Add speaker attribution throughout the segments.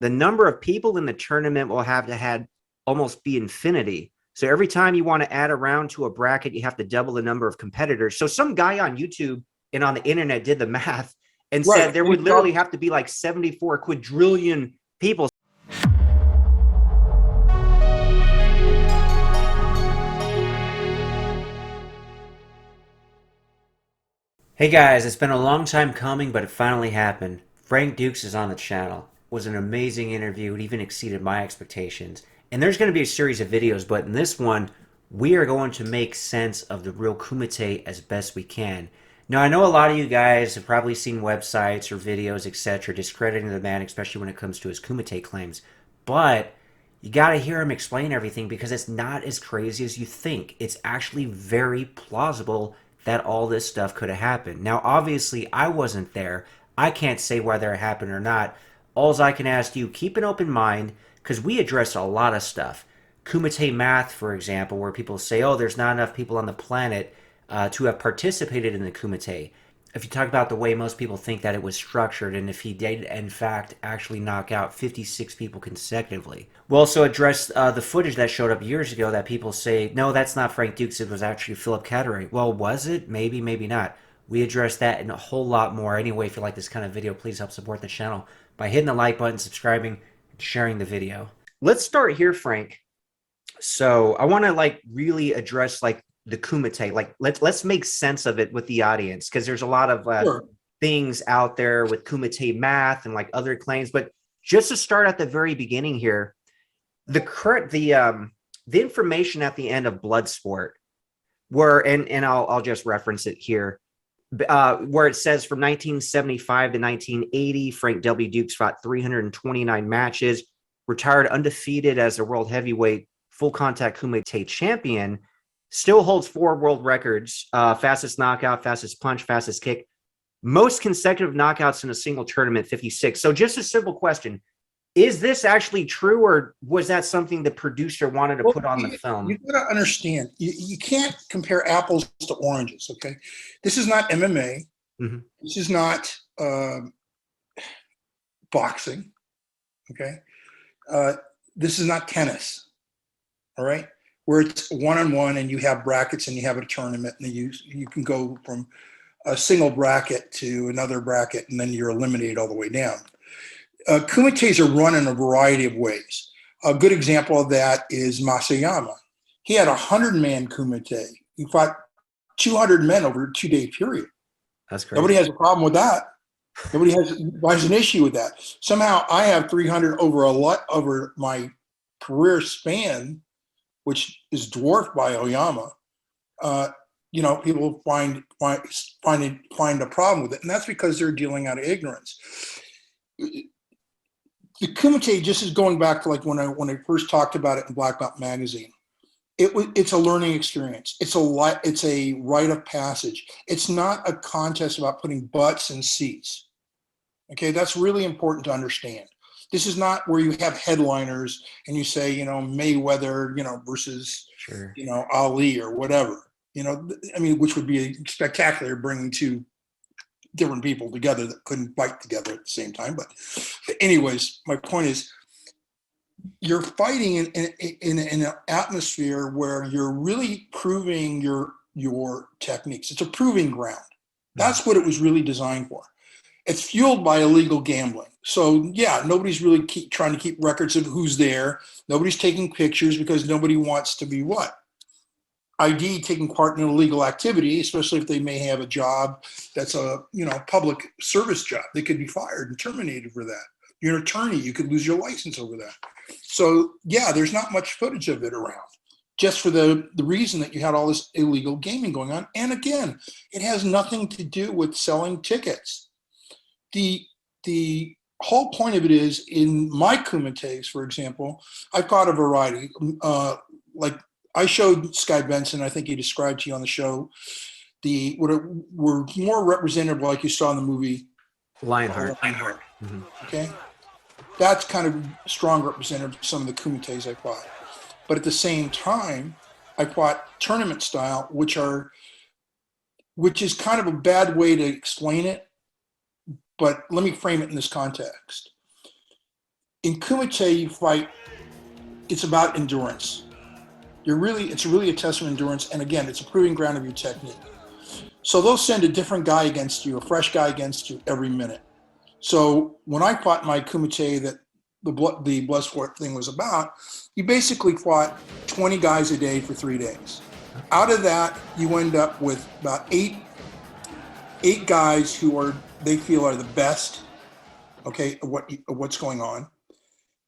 Speaker 1: the number of people in the tournament will have to had almost be infinity. So every time you want to add a round to a bracket, you have to double the number of competitors. So some guy on YouTube and on the internet did the math and said
Speaker 2: Right.
Speaker 1: there would literally have to be like 74 quadrillion people. Hey guys, it's been a long time coming, but it finally happened. Frank Dux is on the channel. It was an amazing interview. It even exceeded my expectations. And there's going to be a series of videos, but in this one, we are going to make sense of the real Kumite as best we can. Now, I know a lot of you guys have probably seen websites or videos, etc., discrediting the man, especially when it comes to his Kumite claims. But you got to hear him explain everything because it's not as crazy as you think. It's actually very plausible that all this stuff could have happened. Now, obviously, I wasn't there. I can't say whether it happened or not. Alls I can ask you, keep an open mind because we addressed a lot of stuff. Kumite Math, for example, where people say, oh, there's not enough people on the planet to have participated in the Kumite. If you talk about the way most people think that it was structured, and if he did, in fact, actually knock out 56 people consecutively. We also addressed the footage that showed up years ago that people say, no, that's not Frank Dux, it was actually Philip Cattery. Well, was it? Maybe, maybe not. We addressed that and a whole lot more. Anyway, if you like this kind of video, please help support the channel by hitting the like button, subscribing, and sharing the video. Let's start here, Frank. So I want to really address the Kumite. Let's make sense of it with the audience because there's a lot of
Speaker 2: Sure.
Speaker 1: things out there with Kumite Math and other claims. But just to start at the very beginning here, the information at the end of Bloodsport, where and I'll just reference it here, where it says from 1975 to 1980, Frank W. Dux fought 329 matches, retired undefeated as a world heavyweight full contact Kumite champion, still holds 4 world records: fastest knockout, fastest punch, fastest kick, most consecutive knockouts in a single tournament, 56. So just a simple question. Is this actually true, or was that something the producer wanted to put on the film?
Speaker 2: You got to understand, you can't compare apples to oranges, okay? This is not MMA.
Speaker 1: Mm-hmm.
Speaker 2: This is not boxing, okay? This is not tennis, all right? Where it's one-on-one and you have brackets and you have a tournament and you can go from a single bracket to another bracket and then you're eliminated all the way down. Kumites are run in a variety of ways. A good example of that is Masayama. He had a 100-man Kumite. He fought 200 men over a 2-day period.
Speaker 1: That's crazy.
Speaker 2: Nobody has a problem with that. Nobody has an issue with that. Somehow I have 300 over my career span, which is dwarfed by Oyama. People find a problem with it, and that's because they're dealing out of ignorance. The Kumite, just is going back to when I first talked about it in Black Belt magazine. It's a learning experience. It's a rite of passage. It's not a contest about putting butts in seats. Okay, that's really important to understand. This is not where you have headliners and you say, Mayweather, versus,
Speaker 1: sure,
Speaker 2: Ali or whatever. Which would be spectacular, bringing 2 different people together that couldn't fight together at the same time. But anyways, my point is, you're fighting in an atmosphere where you're really proving your techniques. It's a proving ground. That's what it was really designed for. It's fueled by illegal gambling. So yeah, nobody's really trying to keep records of who's there. Nobody's taking pictures because nobody wants to be ID taking part in an illegal activity, especially if they may have a job that's a public service job. They could be fired and terminated for that. You're an attorney, you could lose your license over that. So yeah, there's not much footage of it around, just for the reason that you had all this illegal gaming going on. And again, it has nothing to do with selling tickets. The whole point of it is, in my Kumites, for example, I fought a variety. I showed Sky Benson, I think he described to you on the show, were more representative, like you saw in the movie
Speaker 1: Lionheart.
Speaker 2: Mm-hmm. Okay, that's kind of strong representative of some of the Kumites I fought. But at the same time, I fought tournament style, which is kind of a bad way to explain it. But let me frame it in this context. In Kumite, you fight. It's about endurance. It's really a test of endurance, and again, it's a proving ground of your technique. So they'll send a different guy against you, a fresh guy against you every minute. So when I fought my Kumite that the Bloodsport thing was about, you basically fought 20 guys a day for 3 days. Out of that, you end up with about eight guys who are they feel are the best. Okay, what's going on,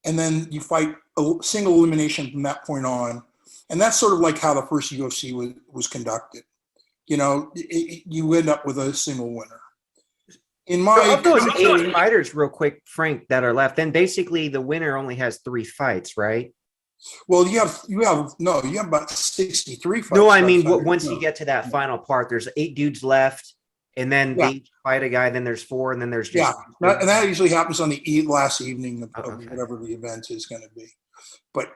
Speaker 2: and then you fight a single elimination from that point on, and that's sort of like how the first UFC was conducted. You end up with a single winner. In
Speaker 1: So
Speaker 2: my
Speaker 1: of those eight
Speaker 2: Kumite,
Speaker 1: fighters, real quick, Frank, that are left, then basically the winner only has 3 fights, right?
Speaker 2: well, you have about 63
Speaker 1: No,
Speaker 2: fights
Speaker 1: I
Speaker 2: left
Speaker 1: mean
Speaker 2: under.
Speaker 1: once you
Speaker 2: No,
Speaker 1: get to that
Speaker 2: no.
Speaker 1: final part, there's 8 dudes left, and then they
Speaker 2: Yeah,
Speaker 1: each fight a guy. Then there's 4, and then there's
Speaker 2: yeah,
Speaker 1: just
Speaker 2: and that usually happens on the last evening
Speaker 1: oh,
Speaker 2: of
Speaker 1: okay.
Speaker 2: whatever the event is going to be. But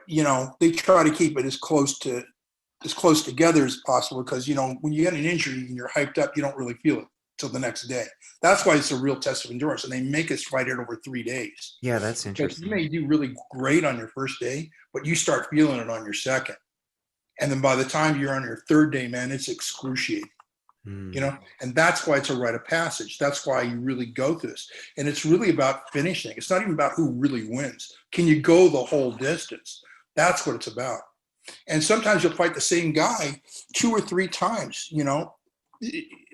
Speaker 2: they try to keep it as close together as possible because when you get an injury and you're hyped up, you don't really feel it till the next day. That's why it's a real test of endurance, and they make us fight it over 3 days
Speaker 1: Yeah, that's
Speaker 2: because you
Speaker 1: interesting.
Speaker 2: may do really great on your first day, but you start feeling it on your second, and then by the time you're on your third day, man, it's excruciating.
Speaker 1: Hmm.
Speaker 2: And that's why it's a rite of passage. That's why you really go through this, and it's really about finishing. It's not even about who really wins. Can you go the whole distance? That's what it's about. And sometimes you'll fight the same guy 2 or 3 times.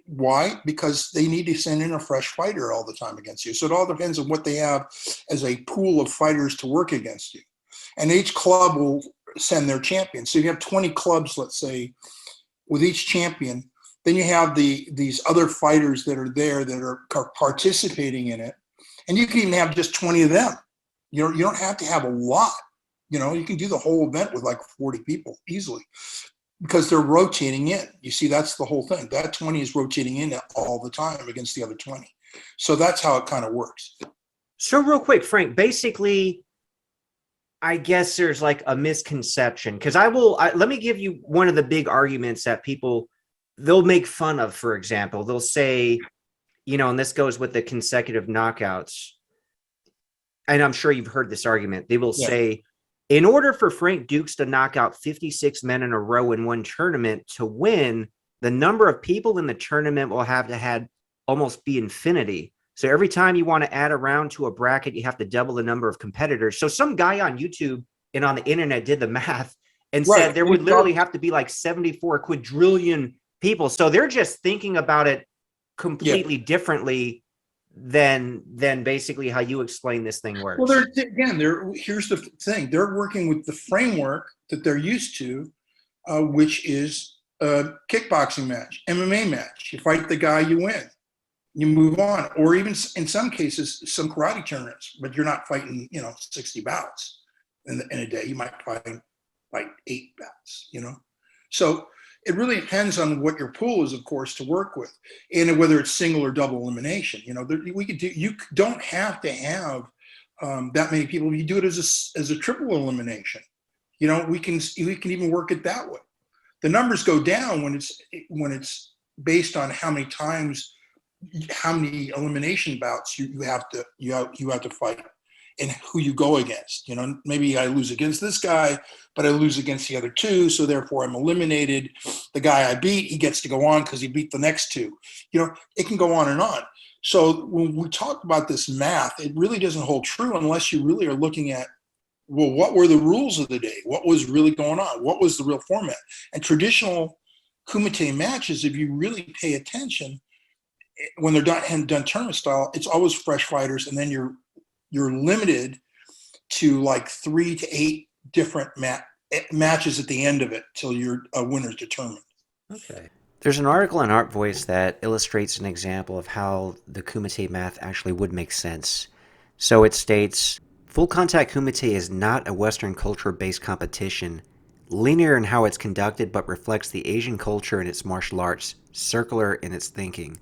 Speaker 2: Why? Because they need to send in a fresh fighter all the time against you. So it all depends on what they have as a pool of fighters to work against you. And each club will send their champion. So you have 20 clubs, let's say, with each champion. Then you have these other fighters that are there that are participating in it. And you can even have just 20 of them. You don't have to have a lot. You can do the whole event with like 40 people easily because they're rotating in. You see, that's the whole thing. That 20 is rotating in all the time against the other 20. So that's how it kind of works.
Speaker 1: So real quick, Frank, basically, I guess there's like a misconception because let me give you one of the big arguments that people they'll make fun of. For example, they'll say, and this goes with the consecutive knockouts, and I'm sure you've heard this argument. They will
Speaker 2: Yeah.
Speaker 1: say, in order for Frank Dukes to knock out 56 men in a row in one tournament to win, the number of people in the tournament will have to had almost be infinity. So every time you want to add a round to a bracket, you have to double the number of competitors. So some guy on YouTube and on the internet did the math and said
Speaker 2: Right.
Speaker 1: there would literally have to be like 74 quadrillion people. So they're just thinking about it
Speaker 2: Yeah.
Speaker 1: completely differently than basically how you explain this thing
Speaker 2: Well,
Speaker 1: works.
Speaker 2: here's the thing. They're working with the framework that they're used to, which is a kickboxing match, MMA match. You fight the guy, you win. You move on, or even in some cases, some karate tournaments, but you're not fighting, 60 bouts in a day. You might fight 8 bouts. So it really depends on what your pool is, of course, to work with, and whether it's single or double elimination. You don't have to have that many people. You do it as a triple elimination. We can even work it that way. The numbers go down when it's based on how many elimination bouts you have to fight and who you go against. Maybe I lose against this guy, but I lose against the other two, so therefore I'm eliminated. The guy I beat, he gets to go on because he beat the next two. It can go on and on. So when we talk about this math, it really doesn't hold true unless you really are looking at, well, what were the rules of the day? What was really going on? What was the real format? And traditional Kumite matches, if you really pay attention, when they're done tournament style, it's always fresh fighters, and then you're limited to like 3 to 8 different matches at the end of it till your winner's determined.
Speaker 1: Okay. There's an article in Art Voice that illustrates an example of how the Kumite math actually would make sense. So it states, full contact Kumite is not a Western culture-based competition, linear in how it's conducted but reflects the Asian culture and its martial arts, circular in its thinking.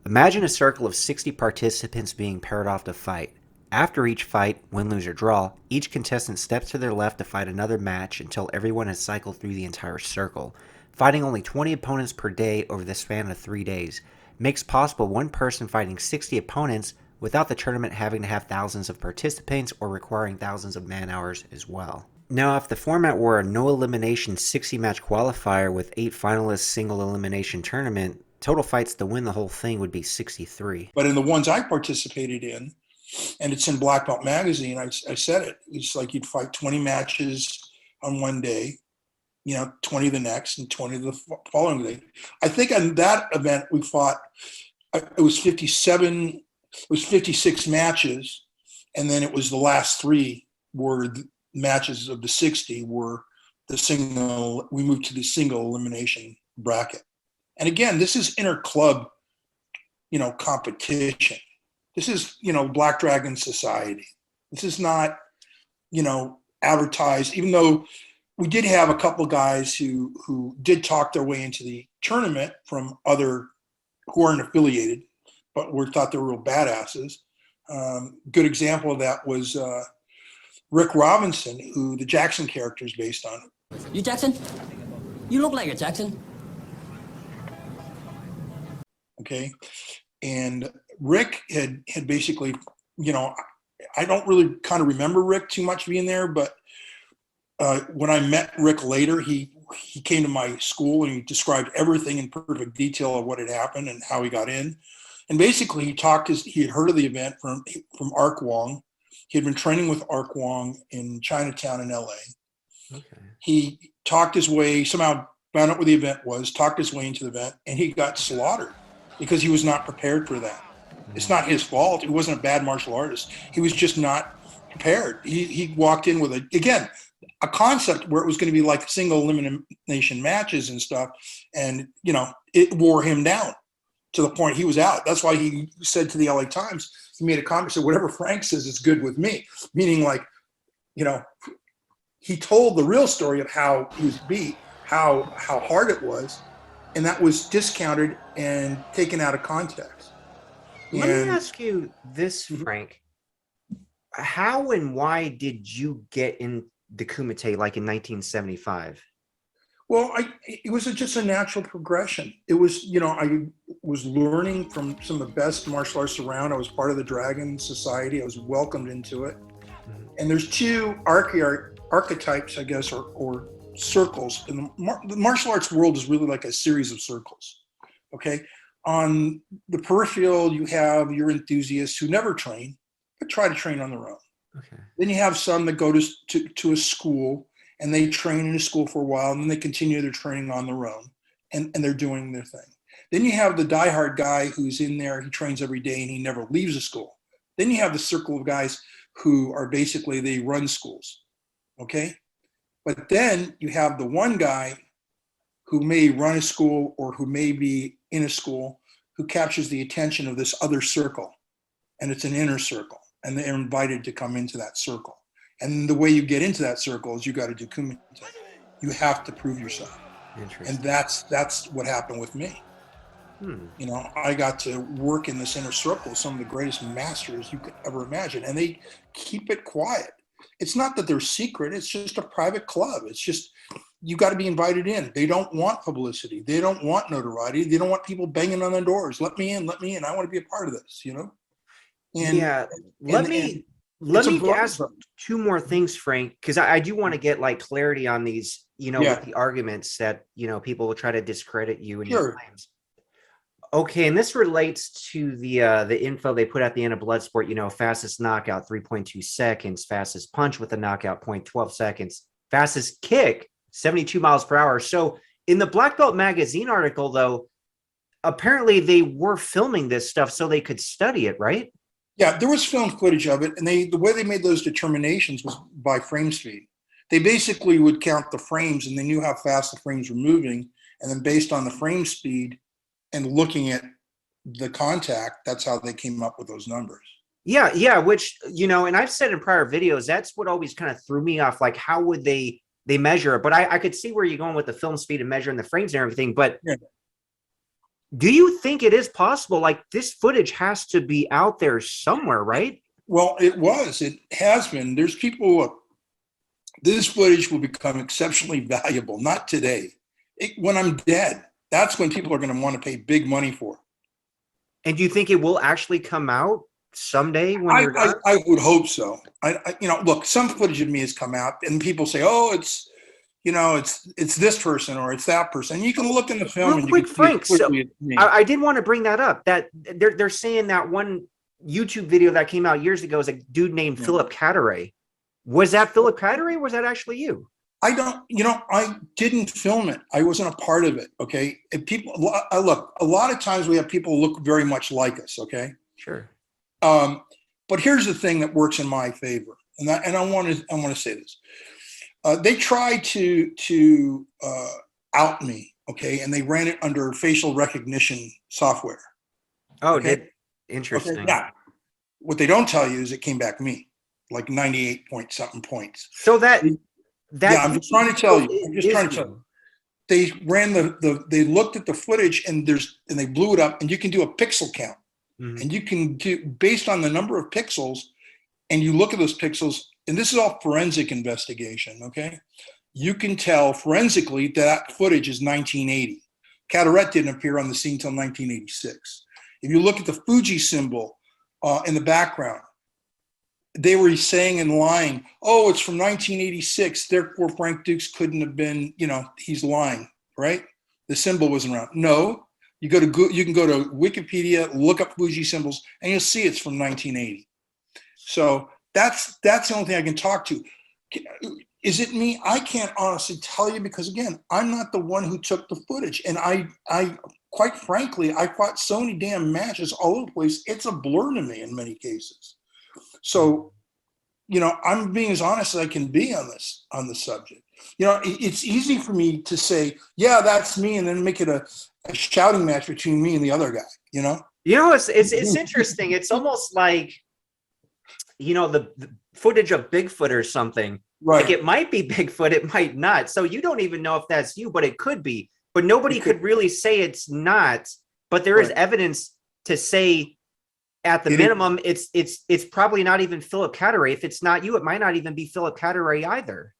Speaker 1: Imagine a circle of 60 participants being paired off to fight. After each fight, win, lose, or draw, each contestant steps to their left to fight another match until everyone has cycled through the entire circle. Fighting only 20 opponents per day over the span of 3 days makes possible one person fighting 60 opponents without the tournament having to have thousands of participants or requiring thousands of man hours as well. Now, if the format were a no elimination 60 match qualifier with 8 finalists single elimination tournament, total fights to win the whole thing would be 63.
Speaker 2: But in the ones I participated in, and it's in Black Belt Magazine, I said it. It's like you'd fight 20 matches on one day, 20 the next, and 20 the following day. I think on that event we fought, it was 56 matches, and then it was the last 3 were the matches of the 60 were we moved to the single elimination bracket. And again, this is inter-club, competition. This is, Black Dragon Society. This is not, advertised, even though we did have a couple guys who did talk their way into the tournament from other who aren't affiliated, but were thought they were real badasses. Good example of that was Rick Robinson, who the Jackson character is based on.
Speaker 3: You Jackson? You look like a Jackson.
Speaker 2: Okay. And Rick had basically, I don't really kind of remember Rick too much being there, but when I met Rick later, he came to my school and he described everything in perfect detail of what had happened and how he got in. And basically he had heard of the event from Ark Wong. He had been training with Ark Wong in Chinatown in LA. Okay. He talked his way, somehow found out what the event was, talked his way into the event, and he got slaughtered because he was not prepared for that. It's not his fault. He wasn't a bad martial artist. He was just not prepared. He walked in with a concept where it was going to be like single elimination matches and stuff. And, it wore him down to the point he was out. That's why he said to the LA Times, he made a comment, said, whatever Frank says is good with me. Meaning like, he told the real story of how he was beat, how hard it was. And that was discounted and taken out of context.
Speaker 1: Let me ask you this, Frank. How and why did you get in the Kumite like in 1975?
Speaker 2: Well, it was just a natural progression. It was, I was learning from some of the best martial artists around. I was part of the Dragon Society. I was welcomed into it. Mm-hmm. And there's 2 archetypes, I guess, or circles. And the martial arts world is really like a series of circles. Okay. On the peripheral, you have your enthusiasts who never train, but try to train on their own. Okay. Then you have some that go to a school and they train in a school for a while and then they continue their training on their own and they're doing their thing. Then you have the diehard guy who's in there, he trains every day and he never leaves a school. Then you have the circle of guys who are basically, they run schools. Okay. But then you have the one guy who may run a school or who may be in a school who captures the attention of this other circle. And it's an inner circle. And they're invited to come into that circle. And the way you get into that circle is you got to do Kumite. You have to prove yourself. And that's what happened with me. I got to work in this inner circle with some of the greatest masters you could ever imagine. And they keep it quiet. It's not that they're secret. It's just a private club. It's just, you got to be invited in. They don't want publicity. They don't want notoriety. They don't want people banging on their doors. Let me in. I want to be a part of this, And,
Speaker 1: yeah. Let me ask 2 more things, Frank, because I do want to get like clarity on these, with the arguments that, people will try to discredit you and your claims. Okay, and this relates to the info they put at the end of Bloodsport, fastest knockout, 3.2 seconds, fastest punch with a knockout, 0.12 seconds, fastest kick, 72 miles per hour. So in the Black Belt Magazine article, though, apparently they were filming this stuff so they could study it, right?
Speaker 2: Yeah, there was film footage of it, and the way they made those determinations was by frame speed. They basically would count the frames, and they knew how fast the frames were moving, and then based on the frame speed and looking at the contact, that's how they came up with those numbers.
Speaker 1: Yeah, which, and I've said in prior videos, that's what always kind of threw me off. Like, how would they measure it? But I could see where you're going with the film speed and measuring the frames and everything. But do you think it is possible? Like, this footage has to be out there somewhere, right?
Speaker 2: Well, it has been. There's people, this footage will become exceptionally valuable. Not today. When I'm dead, that's when people are going to want to pay big money for it.
Speaker 1: And do you think it will actually come out? someday when you're done?
Speaker 2: I would hope so. Look, some footage of me has come out, and people say, "Oh, it's this person or it's that person." And you can look in the film
Speaker 1: Real
Speaker 2: and you
Speaker 1: quick,
Speaker 2: can see
Speaker 1: Frank.
Speaker 2: it
Speaker 1: So
Speaker 2: clearly it's me.
Speaker 1: I did want to bring that up. That they're saying that one YouTube video that came out years ago is a dude named
Speaker 2: Yeah.
Speaker 1: Philip Catteray. Was that Philip Catteray? Or was that actually you?
Speaker 2: I didn't film it. I wasn't a part of it. Okay. And look, a lot of times we have people look very much like us. Okay.
Speaker 1: Sure.
Speaker 2: But here's the thing that works in my favor. And I want to say this. They tried to out me. Okay. And they ran it under facial recognition software.
Speaker 1: Oh,
Speaker 2: Okay.
Speaker 1: interesting.
Speaker 2: Okay. Now, what they don't tell you is it came back me, like 98 point something points.
Speaker 1: So that
Speaker 2: Yeah, I'm just trying to tell you. I'm just trying to tell you.
Speaker 1: you.
Speaker 2: They ran they looked at the footage and they blew it up, and you can do a pixel count.
Speaker 1: Mhm.
Speaker 2: And you can do based on the number of pixels, and you look at those pixels, and this is all forensic investigation, okay? You can tell forensically that footage is 1980. Caderet didn't appear on the scene until 1986. If you look at the Fuji symbol in the background, they were saying and lying, "Oh, it's from 1986, therefore Frank Dux couldn't have been, he's lying," right? The symbol wasn't around. No, you can go to Wikipedia, look up Fuji symbols, and you'll see it's from 1980. So that's the only thing I can talk to. Is it me? I can't honestly tell you because, again, I'm not the one who took the footage, and I quite frankly, I fought so many damn matches all over the place. It's a blur to me in many cases. So, I'm being as honest as I can be on this subject. It's easy for me to say, yeah, that's me, and then make it a shouting match between me and the other guy.
Speaker 1: It's interesting. It's almost like the footage of Bigfoot or something.
Speaker 2: Right.
Speaker 1: Like it might be Bigfoot, it might not. So you don't even know if that's you, but it could be. But nobody could really say it's not. But there is evidence to say, at the minimum, it's probably not even Philip Catteray. If it's not you, it might not even be Philip Catteray either.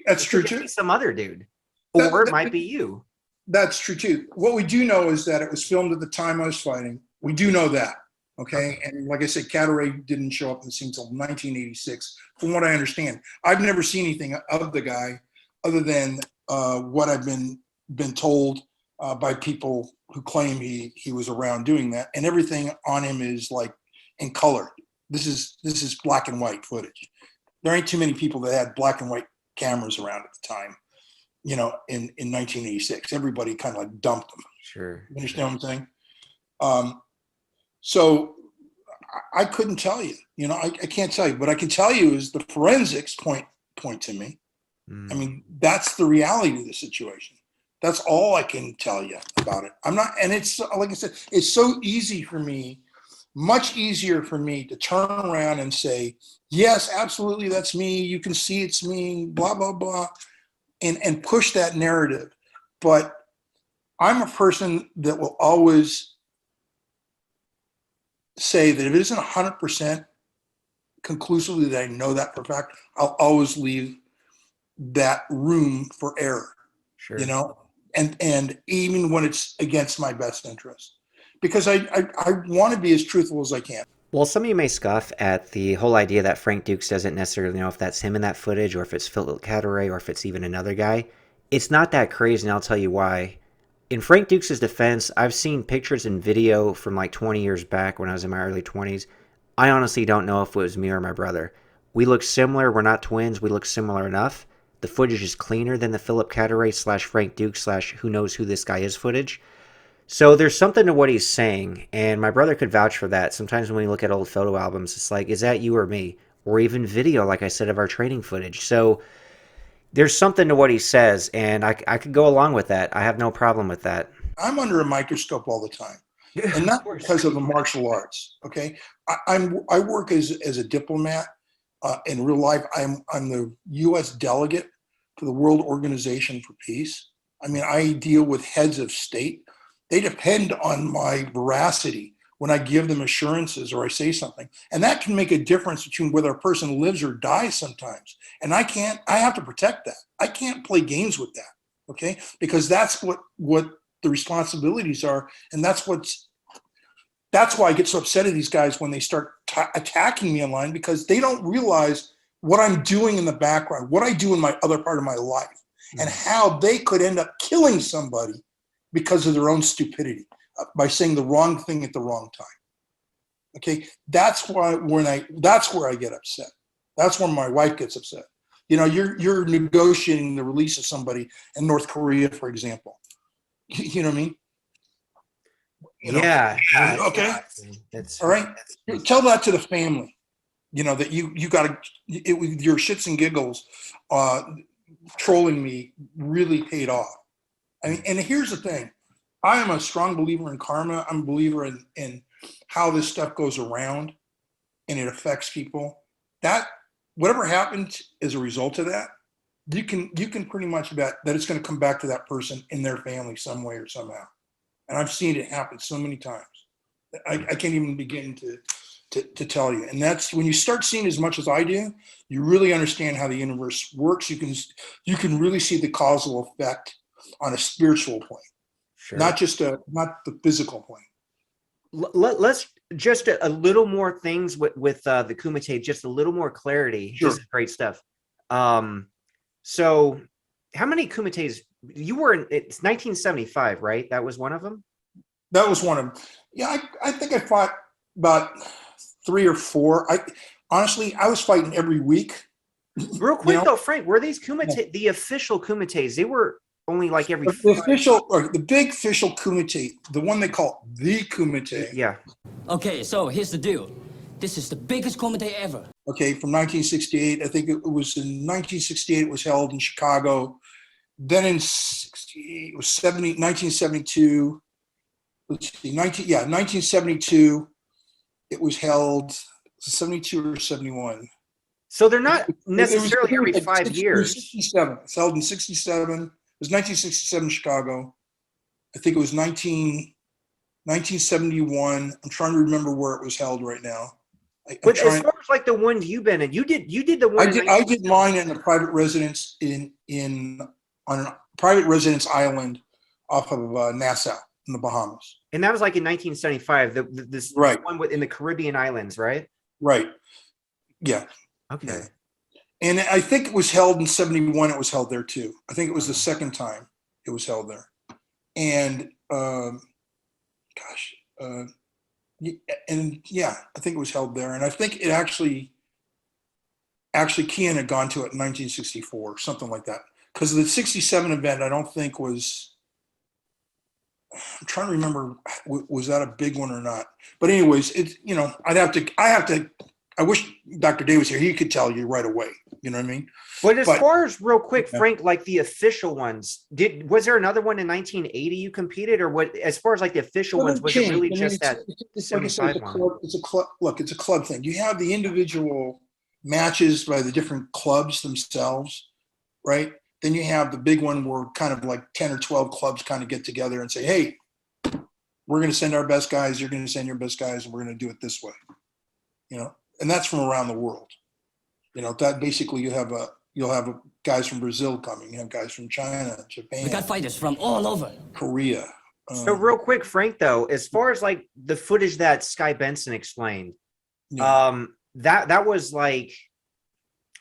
Speaker 2: That's true too.
Speaker 1: Some other dude, or it might be you.
Speaker 2: That's true too. What we do know is that it was filmed at the time I was fighting. We do know that. Okay. And like I said, Catteray didn't show up in the scene until 1986, from what I understand. I've never seen anything of the guy other than what I've been told by people who claim he was around doing that, and everything on him is like in color. This is black and white footage. There ain't too many people that had black and white cameras around at the time, in 1986. Everybody kind of like dumped them.
Speaker 1: Sure.
Speaker 2: You understand what I'm saying? So I couldn't tell you. I can't tell you. But I can tell you is the forensics point to me. I mean, that's the reality of the situation. That's all I can tell you about it. I'm not, and it's like I said, it's so easy for me, much easier for me to turn around and say, yes, absolutely, that's me. You can see it's me, blah, blah, blah, and push that narrative. But I'm a person that will always say that if it isn't 100% conclusively that I know that for a fact, I'll always leave that room for error.
Speaker 1: Sure.
Speaker 2: And even when it's against my best interest, because I want to be as truthful as I can.
Speaker 1: Well, some of you may scoff at the whole idea that Frank Dux doesn't necessarily know if that's him in that footage or if it's Philip Catteray or if it's even another guy. It's not that crazy, and I'll tell you why. In Frank Dux' defense, I've seen pictures and video from like 20 years back when I was in my early 20s. I honestly don't know if it was me or my brother. We look similar. We're not twins. We look similar enough. The footage is cleaner than the Philip Catteray / Frank Dux / who knows who this guy is footage. So there's something to what he's saying, and my brother could vouch for that. Sometimes when we look at old photo albums, it's like, is that you or me? Or even video, like I said, of our training footage. So there's something to what he says, and I could go along with that. I have no problem with that.
Speaker 2: I'm under a microscope all the time, and not because of the martial arts. Okay, I work as a diplomat in real life. I'm the U.S. delegate to the World Organization for Peace. I mean, I deal with heads of state. They depend on my veracity when I give them assurances or I say something. And that can make a difference between whether a person lives or dies sometimes. And I have to protect that. I can't play games with that. Okay. Because that's what the responsibilities are. And that's why I get so upset at these guys when they start attacking me online because they don't realize what I'm doing in the background, what I do in my other part of my life, and how they could end up killing somebody because of their own stupidity by saying the wrong thing at the wrong time. Okay, that's why that's where I get upset. That's when my wife gets upset. You know, you're negotiating the release of somebody in North Korea, for example. You know what I mean?
Speaker 1: Yeah.
Speaker 2: Okay.
Speaker 1: That's
Speaker 2: All right. Tell that to the family. You know that you got to with your shits and giggles. Trolling me really paid off. I mean, and here's the thing: I am a strong believer in karma. I'm a believer in how this stuff goes around, and it affects people. That whatever happened as a result of that, you can pretty much bet that it's going to come back to that person in their family some way or somehow. And I've seen it happen so many times. I can't even begin to tell you. And that's when you start seeing as much as I do, you really understand how the universe works. You can really see the causal effect on a spiritual plane,
Speaker 1: sure.
Speaker 2: not the physical plane.
Speaker 1: Let's just a little more things with the Kumite, just a little more clarity.
Speaker 2: Sure.
Speaker 1: This is great stuff. So how many Kumites you were in? It's 1975, right? That was one of them.
Speaker 2: That was one of them. Yeah, I think I fought about 3 or 4. Honestly, I was fighting every week.
Speaker 1: Real quick though, Frank, were these Kumite the official Kumites? They were only like every
Speaker 2: the official or the big official Kumite, the one they call the Kumite.
Speaker 1: Yeah.
Speaker 3: Okay, so here's the deal. This is the biggest Kumite ever.
Speaker 2: Okay, from 1968. I think it was in 1968. It was held in Chicago. Then in 68, it was 1972. Let's see, 1972. It was held 72 or 71.
Speaker 1: So they're not necessarily every 5 years.
Speaker 2: 67. It's held in 67. It was 1967 Chicago. I think it was 1971. I'm trying to remember where it was held right now.
Speaker 1: But as far as like the ones you've been in, you did the one.
Speaker 2: I did mine in a private residence on a private residence island off of Nassau in the Bahamas.
Speaker 1: And that was like in 1975. This one in the Caribbean islands, right?
Speaker 2: Right. Yeah.
Speaker 1: Okay.
Speaker 2: Yeah. And I think it was held in 71. It was held there too. I think it was the second time it was held there. And I think it was held there. And I think it actually Kean had gone to it in 1964, something like that. Because the 67 event, I don't think was. I'm trying to remember, was that a big one or not? But anyways, it's I wish Dr. Day was here. He could tell you right away. You know what I mean?
Speaker 1: But as far as real quick, Frank, like the official ones, was there another one in 1980 you competed, or what? As far as like the official ones, was it really just that?
Speaker 2: It's like I said, it's a club. Look, it's a club thing. You have the individual matches by the different clubs themselves, right? Then you have the big one where kind of like 10 or 12 clubs kind of get together and say, hey, we're going to send our best guys. You're going to send your best guys, and we're going to do it this way. You know, and that's from around the world. You know, that basically you'll have guys from Brazil coming. You have guys from China, Japan.
Speaker 3: We got fighters from all over.
Speaker 2: Korea.
Speaker 1: So real quick, Frank, though, as far as like the footage that Sky Benson explained, that was like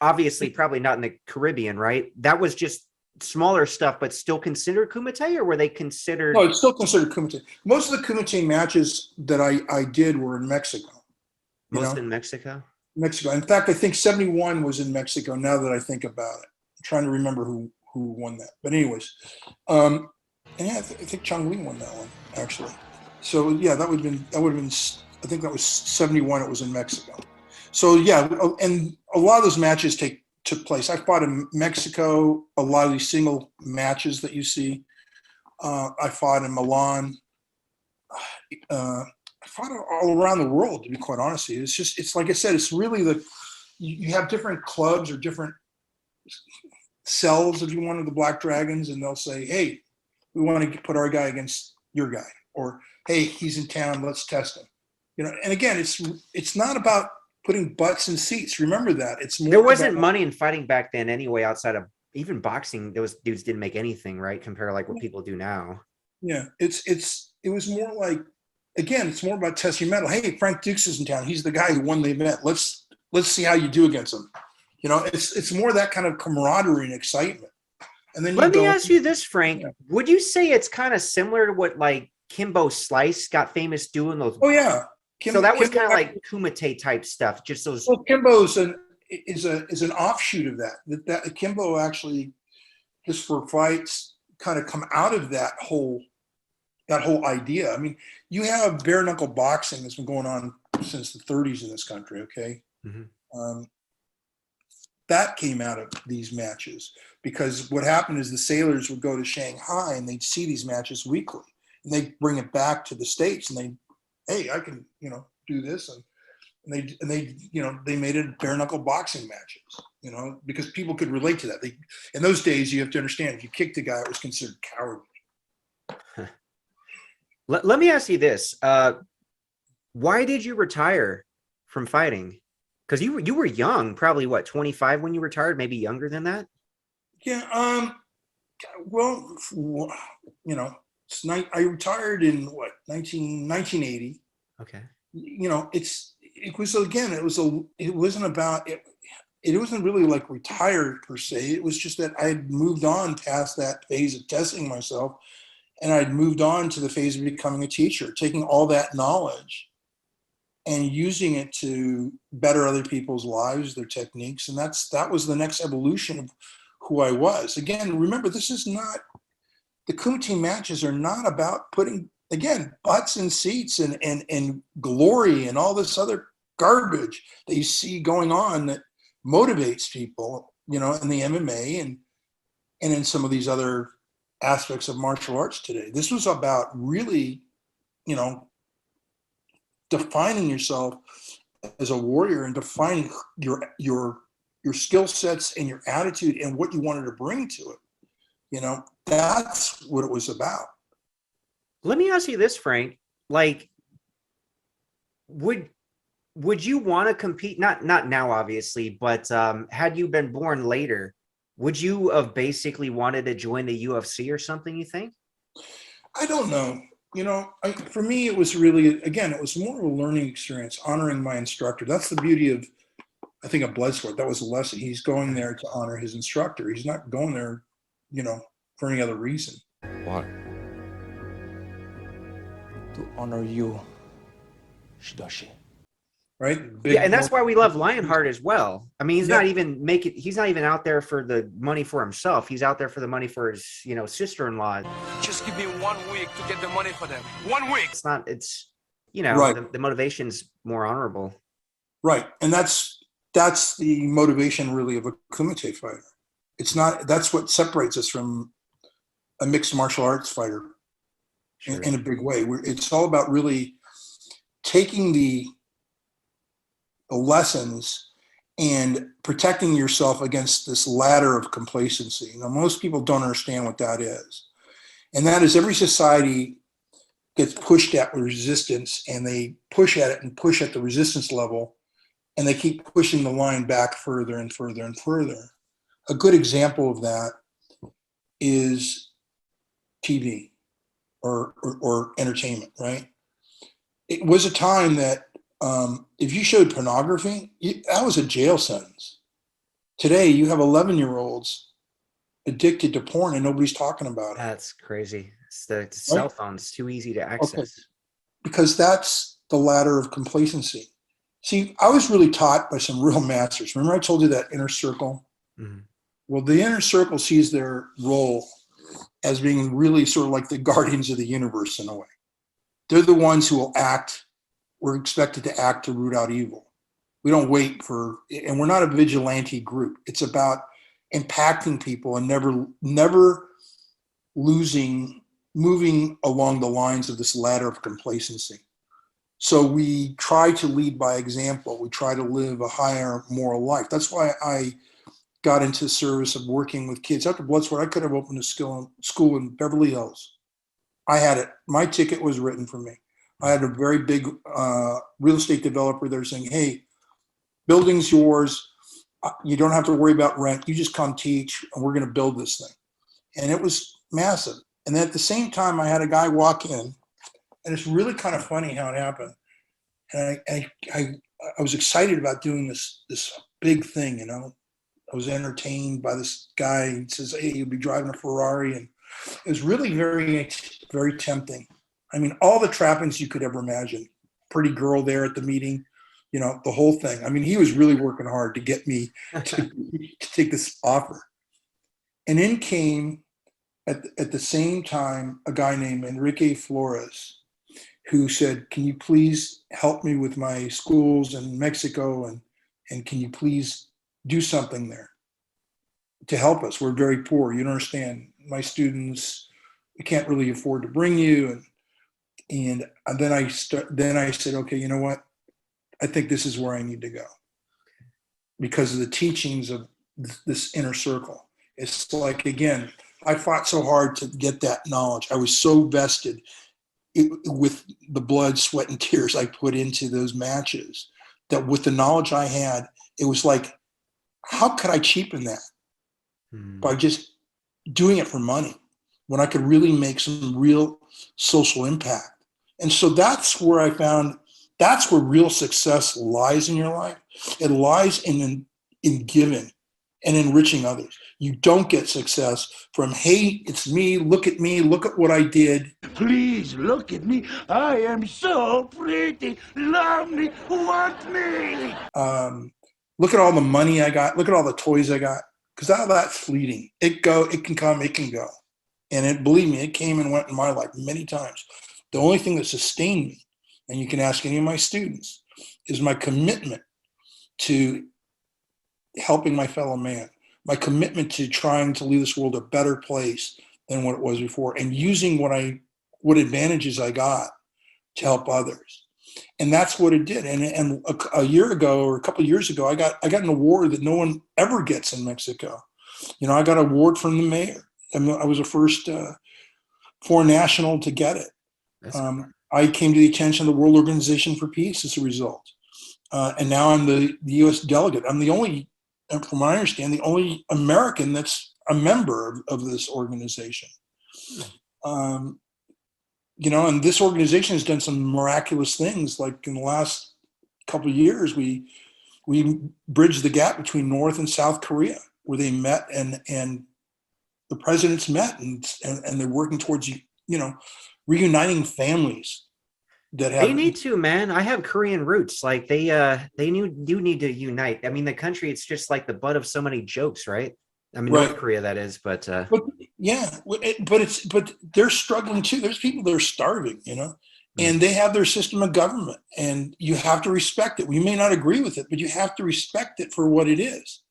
Speaker 1: obviously probably not in the Caribbean, right? That was just smaller stuff, but still considered Kumite, or were they considered?
Speaker 2: No, it's still considered Kumite. Most of the Kumite matches that I did were in Mexico.
Speaker 1: Most in Mexico?
Speaker 2: Mexico. In fact, I think 71 was in Mexico, now that I think about it. I'm trying to remember who won that. But anyways, and yeah, I think Chong Li won that one, actually. So yeah, that would have been, I think that was 71, it was in Mexico. So yeah, and a lot of those matches took place. I fought in Mexico, a lot of these single matches that you see. I fought in Milan. I fought all around the world, to be quite honest with you. It's like I said, it's really you have different clubs or different cells, if you want, of the Black Dragons, and they'll say, hey, we want to put our guy against your guy, or hey, he's in town, let's test him. You know, and again, it's not about putting butts in seats. Remember that. It's more.
Speaker 1: There wasn't money in fighting back then anyway, outside of even boxing. Those dudes didn't make anything, right? Compared to like what people do now.
Speaker 2: Yeah, it was more like again, it's more about testing your mettle. Hey, Frank Dux is in town. He's the guy who won the event. Let's see how you do against him. You know, it's more that kind of camaraderie and excitement. And then you
Speaker 1: Let me
Speaker 2: go.
Speaker 1: ask you this, Frank.
Speaker 2: Yeah.
Speaker 1: Would you say it's kind of similar to what like Kimbo Slice got famous doing those?
Speaker 2: Oh yeah,
Speaker 1: So that was
Speaker 2: Kimbo,
Speaker 1: kind of like Kumite type stuff, just those.
Speaker 2: well, Kimbo's is an offshoot of that. That Kimbo actually, just for fights, kind of come out of that whole idea. I mean, you have bare knuckle boxing that's been going on since the 30s in this country. Okay, um, that came out of these matches because what happened is the sailors would go to Shanghai and they'd see these matches weekly, and they bring it back to the States and hey, I can do this, and they made it bare knuckle boxing matches, because people could relate to that. In those days, you have to understand, if you kicked a guy, it was considered cowardly.
Speaker 1: Let me ask you this: why did you retire from fighting? Because you were young, probably what, 25 when you retired, maybe younger than that.
Speaker 2: Yeah. Well, I retired in 1980.
Speaker 1: Okay.
Speaker 2: It wasn't really like retired per se. It was just that I had moved on past that phase of testing myself, and I'd moved on to the phase of becoming a teacher, taking all that knowledge and using it to better other people's lives, their techniques. And that was the next evolution of who I was. Again, remember, this is not, the Kumite matches are not about putting, again, butts in seats and glory and all this other garbage that you see going on that motivates people, in the MMA and in some of these other aspects of martial arts today. This was about really, defining yourself as a warrior and defining your skill sets and your attitude and what you wanted to bring to it. That's what it was about.
Speaker 1: Let me ask you this, Frank. Like, would you want to compete? Not now, obviously, but had you been born later, would you have basically wanted to join the UFC or something, you think?
Speaker 2: I don't know. For me, it was really, again, it was more of a learning experience, honoring my instructor. That's the beauty of, I think, of Bloodsport. That was a lesson. He's going there to honor his instructor. He's not going there, for any other reason.
Speaker 4: What? To honor you, Shidashi.
Speaker 2: Right?
Speaker 1: Yeah, and that's why we love Lionheart as well. I mean, he's
Speaker 2: Yeah.
Speaker 1: not even out there for the money for himself. He's out there for the money for his, sister-in-law.
Speaker 5: Just give me 1 week to get the money for them. 1 week.
Speaker 2: Right.
Speaker 1: The motivation's more honorable.
Speaker 2: Right. And that's the motivation really of a Kumite fighter. It's not, that's what separates us from a mixed martial arts fighter. Sure. in a big way. It's all about really taking the lessons and protecting yourself against this ladder of complacency. Most people don't understand what that is. And that is, every society gets pushed at with resistance, and they push at it and push at the resistance level, and they keep pushing the line back further and further and further. A good example of that is TV or entertainment, right? It was a time that if you showed pornography, that was a jail sentence. Today, you have 11-year-olds addicted to porn and nobody's talking about it.
Speaker 1: That's crazy. It's the cell phone. It's too easy to access.
Speaker 2: Okay. Because that's the ladder of complacency. See, I was really taught by some real masters. Remember I told you that inner circle? Mm-hmm. Well, the inner circle sees their role as being really sort of like the guardians of the universe in a way. They're the ones who will act. We're expected to act to root out evil. We don't wait for, and we're not a vigilante group. It's about impacting people and never moving along the lines of this ladder of complacency. So we try to lead by example. We try to live a higher moral life. That's why I got into the service of working with kids. After Bloodsport, I could have opened a school in Beverly Hills. I had it. My ticket was written for me. I had a very big real estate developer there saying, hey, building's yours. You don't have to worry about rent. You just come teach, and we're going to build this thing. And it was massive. And then at the same time, I had a guy walk in And it's really kind of funny how it happened. And I was excited about doing this big thing, you know. I was entertained by this guy. He says, "Hey, you'll be driving a Ferrari," and it was really very, very tempting. I mean, all the trappings you could ever imagine. Pretty girl there at the meeting, you know, the whole thing. I mean, he was really working hard to get me to take this offer. And in came at the same time a guy named Enrique Flores, who said, "Can you please help me with my schools in Mexico, and can you please do something there to help us? We're very poor. You don't understand. My students, we can't really afford to bring you." And then I said, "Okay, you know what? I think this is where I need to go because of the teachings of this inner circle." It's like, again, I fought so hard to get that knowledge. I was so vested with the blood, sweat, and tears I put into those matches that with the knowledge I had, it was like, how could I cheapen that by just doing it for money when I could really make some real social impact? And so that's where I found that's where real success lies in your life. It lies in giving and enriching others. You don't get success from, "Hey, it's me, look at what I did."
Speaker 6: Please look at me. I am so pretty. Love me. Want me.
Speaker 2: Look at all the money I got. Look at all the toys I got. Because all that's fleeting. It can come, it can go. And believe me, it came and went in my life many times. The only thing that sustained me, and you can ask any of my students, is my commitment to helping my fellow man, my commitment to trying to leave this world a better place than what it was before, and using what advantages I got to help others. And that's what it did. And a year ago or a couple of years ago, I got an award that no one ever gets in Mexico. You know, I got an award from the mayor. I was the first foreign national to get it. I came to the attention of the World Organization for Peace as a result. And now I'm the U.S. delegate. I'm the only, from what I understand, the only American that's a member of this organization. You know, and this organization has done some miraculous things. Like in the last couple of years, we bridged the gap between North and South Korea, where they met and the presidents met, and they're working towards, you know, reuniting families that have.
Speaker 1: They need to, man. I have Korean roots. Like do need to unite. I mean, the country, it's just like the butt of so many jokes, right? I mean,
Speaker 2: Right.
Speaker 1: North Korea, that is, but
Speaker 2: Yeah, but they're struggling too. There's people that are starving, you know, and they have their system of government, and you have to respect it. We may not agree with it, but you have to respect it for what it is.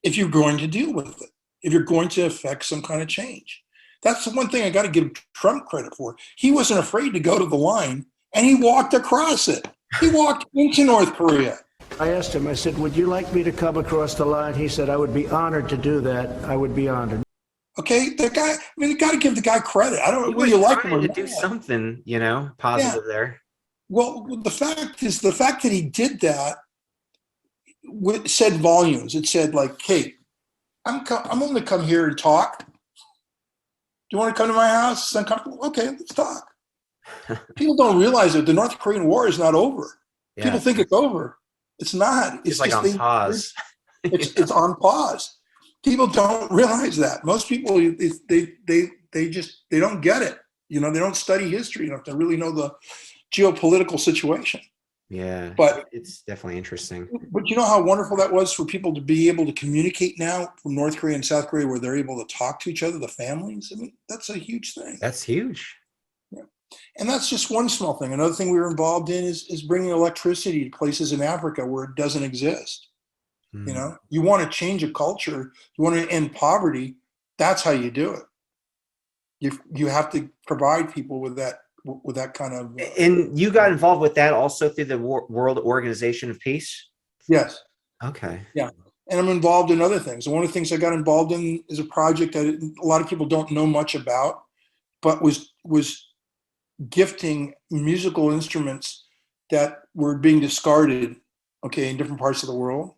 Speaker 2: If you're going to deal with it, if you're going to affect some kind of change, that's the one thing I got to give Trump credit for. He wasn't afraid to go to the line, and he walked across it. He walked into North Korea.
Speaker 7: I asked him, I said, "Would you like me to come across the line?" He said, "I would be honored to do that. I would be honored."
Speaker 2: Okay, that guy, I mean, you got to give the guy credit. I don't know
Speaker 1: he
Speaker 2: whether
Speaker 1: was
Speaker 2: you like him or
Speaker 1: trying to
Speaker 2: not.
Speaker 1: do something, you know, positive there.
Speaker 2: Well, the fact that he did that said volumes. It said, like, "Hey, I'm going to come here and talk. Do you want to come to my house? It's uncomfortable. Okay, let's talk." People don't realize that the North Korean war is not over.
Speaker 1: Yeah.
Speaker 2: People think it's over. It's not.
Speaker 1: It's like on pause.
Speaker 2: It's on pause. People don't realize that. Most people, they don't get it. You know, they don't study history enough to really know the geopolitical situation.
Speaker 1: Yeah,
Speaker 2: but
Speaker 1: it's definitely interesting.
Speaker 2: But you know how wonderful that was for people to be able to communicate now from North Korea and South Korea, where they're able to talk to each other, the families. I mean, that's a huge thing.
Speaker 1: That's huge.
Speaker 2: Yeah. And that's just one small thing. Another thing we were involved in is bringing electricity to places in Africa where it doesn't exist. You know, you want to change a culture, you want to end poverty. That's how you do it. You have to provide people with that kind of.
Speaker 1: And you got involved with that also through the World Organization of Peace?
Speaker 2: Yes.
Speaker 1: Okay.
Speaker 2: Yeah. And I'm involved in other things. And one of the things I got involved in is a project that a lot of people don't know much about, but was gifting musical instruments that were being discarded, okay, in different parts of the world,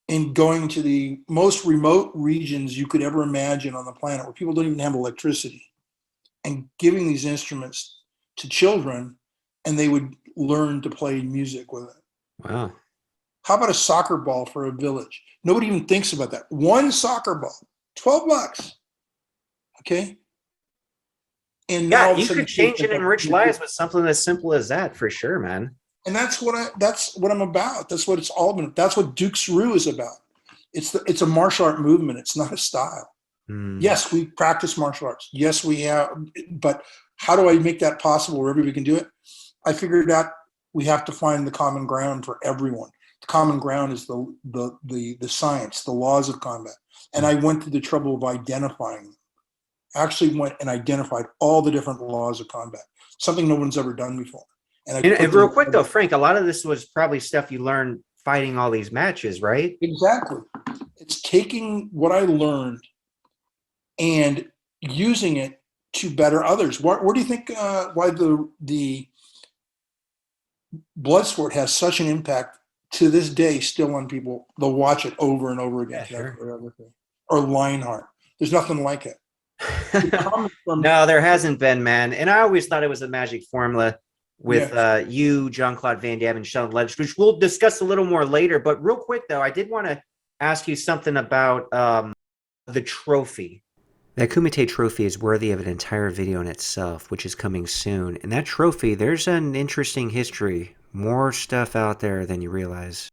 Speaker 2: and going to the most remote regions you could ever imagine on the planet where people don't even have electricity, and giving these instruments to children and they would learn to play music with it.
Speaker 1: Wow.
Speaker 2: How about a soccer ball for a village? Nobody even thinks about that. One soccer ball, $12. Okay. And now all
Speaker 1: Yeah,
Speaker 2: of a
Speaker 1: you
Speaker 2: sudden
Speaker 1: could change and
Speaker 2: kids
Speaker 1: enrich lives with something as simple as that, for sure, man.
Speaker 2: and that's what I'm about. That's what it's all been. That's what Duke's Rue is about. It's a martial art movement. It's not a style.
Speaker 1: Hmm.
Speaker 2: Yes, we practice martial arts. Yes, we have, but how do I make that possible where everybody can do it? I figured out we have to find the common ground for everyone. The common ground is the science, the laws of combat. And I went to the trouble of identifying them. Actually went and identified all the different laws of combat, something no one's ever done before. And I put
Speaker 1: And
Speaker 2: them
Speaker 1: real quick though,
Speaker 2: together.
Speaker 1: Frank, a lot of this was probably stuff you learned fighting all these matches, right?
Speaker 2: Exactly. It's taking what I learned and using it to better others. Where do you think why the Bloodsport has such an impact to this day still on people? They'll watch it over and over again.
Speaker 1: Yeah, sure.
Speaker 2: Or Lionheart. There's nothing like it.
Speaker 1: No, there hasn't been, man. And I always thought it was a magic formula with you, Jean-Claude Van Damme, and Sheldon Ledge, which we'll discuss a little more later. But real quick, though, I did want to ask you something about the trophy. That Kumite trophy is worthy of an entire video in itself, which is coming soon. And that trophy, there's an interesting history. More stuff out there than you realize.